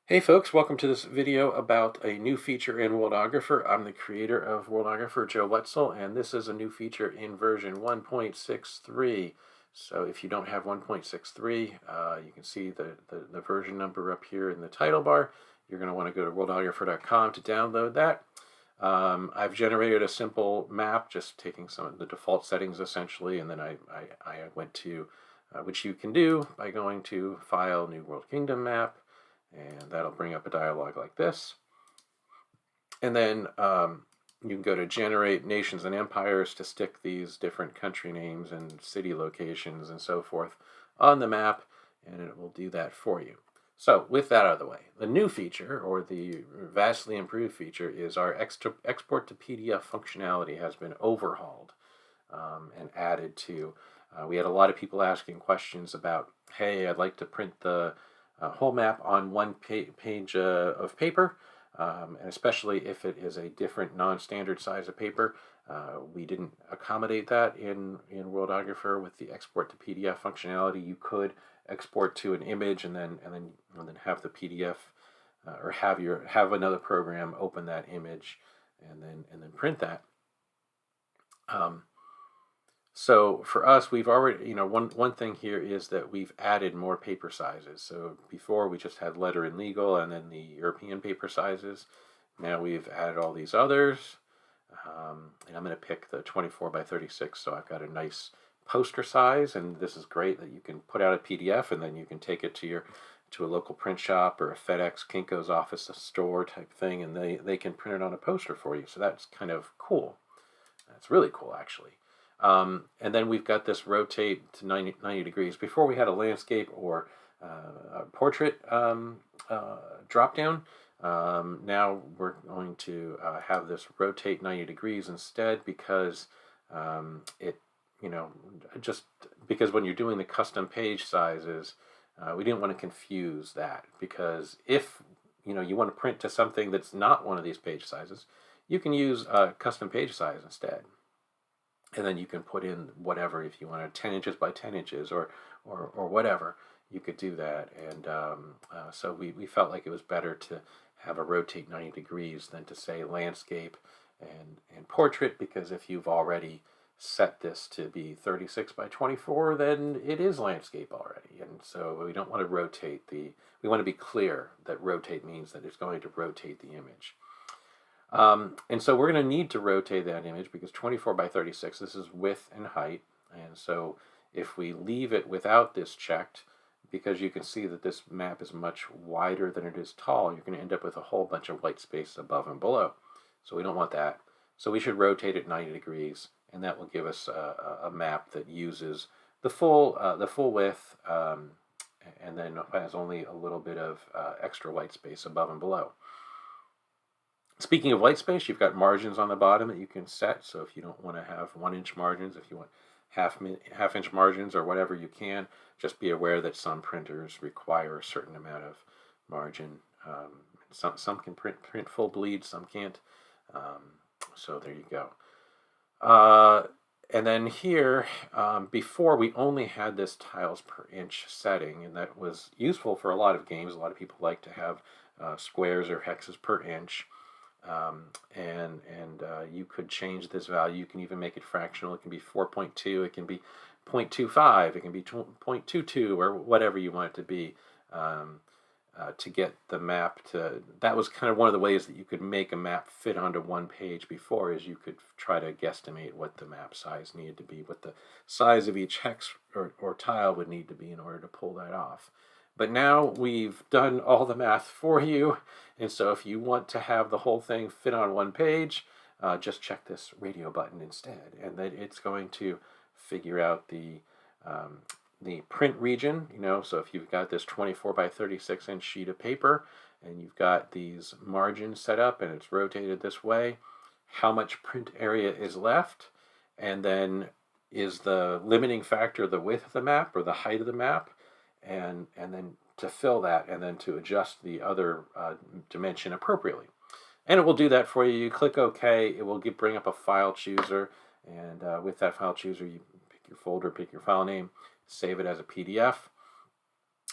Hey folks, welcome to this video about a new feature in Worldographer. I'm the creator of Worldographer, Joe Wetzel, and this is a new feature in version 1.63. So if you don't have 1.63, you can see the version number up here in the title bar. You're going to want to go to worldographer.com to download that. I've generated a simple map, just taking some of the default settings essentially, and then I went to, which you can do by going to File, New World Kingdom Map, and that'll bring up a dialog like this. And then you can go to Generate Nations and Empires to stick these different country names and city locations and so forth on the map, and it will do that for you. So with that out of the way, the new feature, or the vastly improved feature, is our export to PDF functionality has been overhauled and added to. We had a lot of people asking questions about, hey, I'd like to print the whole map on one page of paper, and especially if it is a different non-standard size of paper. We didn't accommodate that in Worldographer with the export to PDF functionality. You could export to an image and then have the PDF or have another program open that image and then print that. So for us, we've already, one thing here is that we've added more paper sizes. So before we just had letter and legal and then the European paper sizes. Now we've added all these others. And I'm going to pick the 24 by 36. So I've got a nice poster size, and this is great that you can put out a PDF and then you can take it to a local print shop or a FedEx, Kinko's office, a store type thing, and they can print it on a poster for you. So that's kind of cool. That's really cool, actually. And then we've got this rotate to 90 degrees. Before we had a landscape or a portrait drop down. Now we're going to have this rotate 90 degrees instead because just because when you're doing the custom page sizes, we didn't want to confuse that, because if you want to print to something that's not one of these page sizes, you can use a custom page size instead. And then you can put in whatever, if you want 10 inches by 10 inches or whatever, you could do that. And so we felt like it was better to have a rotate 90 degrees than to say landscape and portrait, because if you've already set this to be 36 by 24, then it is landscape already. And so we don't want to rotate we want to be clear that rotate means that it's going to rotate the image. And so we're going to need to rotate that image because 24 by 36, this is width and height. And so if we leave it without this checked, because you can see that this map is much wider than it is tall, you're going to end up with a whole bunch of white space above and below. So we don't want that. So we should rotate it 90 degrees, and that will give us a map that uses the full width, and then has only a little bit of extra white space above and below. Speaking of white space, you've got margins on the bottom that you can set. So if you don't want to have 1-inch margins, if you want half-inch margins or whatever, you can. Just be aware that some printers require a certain amount of margin. Some can print full bleed, some can't. So there you go. And then here, before we only had this tiles per inch setting, and that was useful for a lot of games. A lot of people like to have squares or hexes per inch. You could change this value. You can even make it fractional. It can be 4.2, it can be 0.25, it can be 0.22, or whatever you want it to be, to get the map to. That was kind of one of the ways that you could make a map fit onto one page before, is you could try to guesstimate what the map size needed to be, what the size of each hex or tile would need to be in order to pull that off. But now we've done all the math for you, and so if you want to have the whole thing fit on one page, just check this radio button instead, and then it's going to figure out the print region. So if you've got this 24 by 36 inch sheet of paper, and you've got these margins set up, and it's rotated this way, how much print area is left, and then is the limiting factor the width of the map or the height of the map, and then to fill that, and then to adjust the other dimension appropriately. And it will do that for you. You click OK, it will bring up a file chooser, and with that file chooser, you pick your folder, pick your file name, save it as a PDF.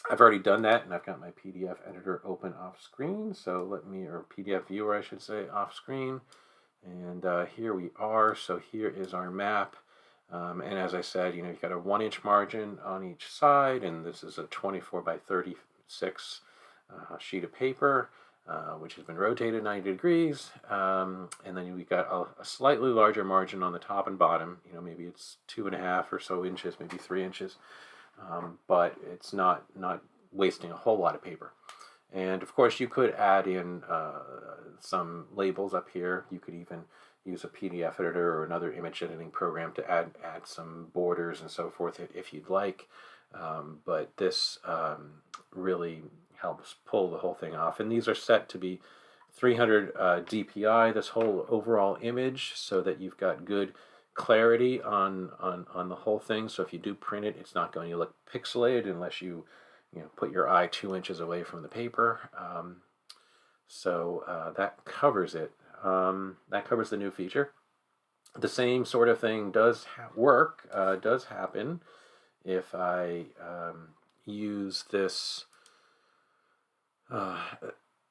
I've already done that, and I've got my PDF editor open off screen. So or PDF viewer, I should say, off screen. And here we are. So here is our map. And as I said, you've got a 1-inch margin on each side, and this is a 24 by 36 sheet of paper, which has been rotated 90 degrees. And then we've got a slightly larger margin on the top and bottom. Maybe it's 2.5 or so inches, maybe 3 inches. But it's not wasting a whole lot of paper. And of course, you could add in some labels up here. You could even use a PDF editor or another image editing program to add some borders and so forth if you'd like. But this really helps pull the whole thing off. And these are set to be 300 DPI, this whole overall image, so that you've got good clarity on the whole thing. So if you do print it, it's not going to look pixelated unless you put your eye 2 inches away from the paper. So that covers it. That covers the new feature. The same sort of thing does happen if I use this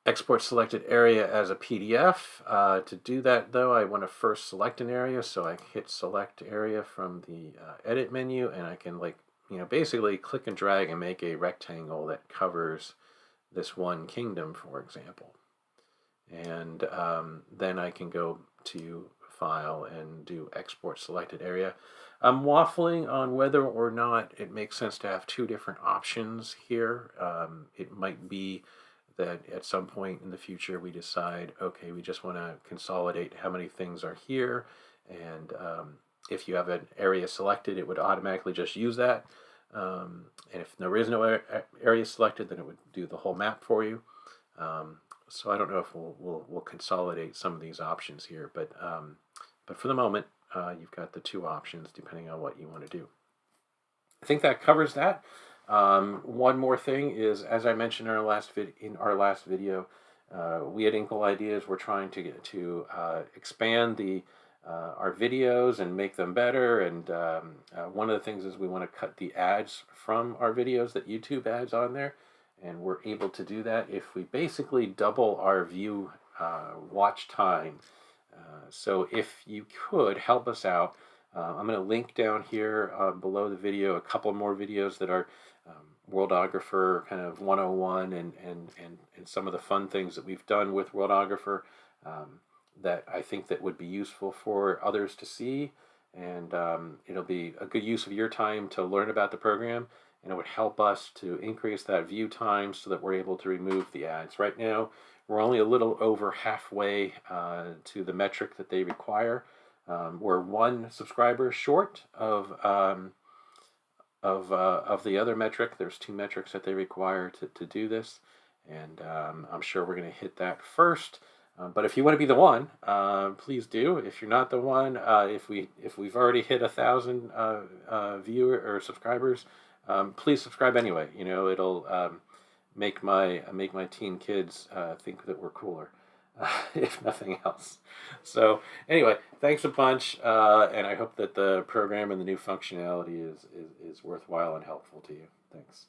export selected area as a PDF. To do that, though, I want to first select an area, so I hit select area from the edit menu, and I can basically click and drag and make a rectangle that covers this one kingdom, for example. And then I can go to File and do Export Selected Area. I'm waffling on whether or not it makes sense to have two different options here. It might be that at some point in the future we decide, okay, we just want to consolidate how many things are here, and if you have an area selected, it would automatically just use that. And if there is no area selected, then it would do the whole map for you. So I don't know if we'll consolidate some of these options here, but for the moment, you've got the two options depending on what you want to do. I think that covers that. One more thing is, as I mentioned in our last video, we at Inkle Ideas were trying to expand our videos and make them better. And one of the things is we want to cut the ads from our videos that YouTube adds on there. And we're able to do that if we basically double our view watch time. So if you could help us out, I'm going to link down here below the video a couple more videos that are Worldographer kind of 101 and some of the fun things that we've done with Worldographer that I think that would be useful for others to see. And it'll be a good use of your time to learn about the program. And it would help us to increase that view time so that we're able to remove the ads. Right now, we're only a little over halfway to the metric that they require. We're 1 subscriber short of the other metric. There's 2 metrics that they require to do this, and I'm sure we're going to hit that first. But if you want to be the one, please do. If you're not the one, if we've already hit 1,000 viewer or subscribers, please subscribe anyway. It'll make my teen kids think that we're cooler, if nothing else. So anyway, thanks a bunch, and I hope that the program and the new functionality is worthwhile and helpful to you. Thanks.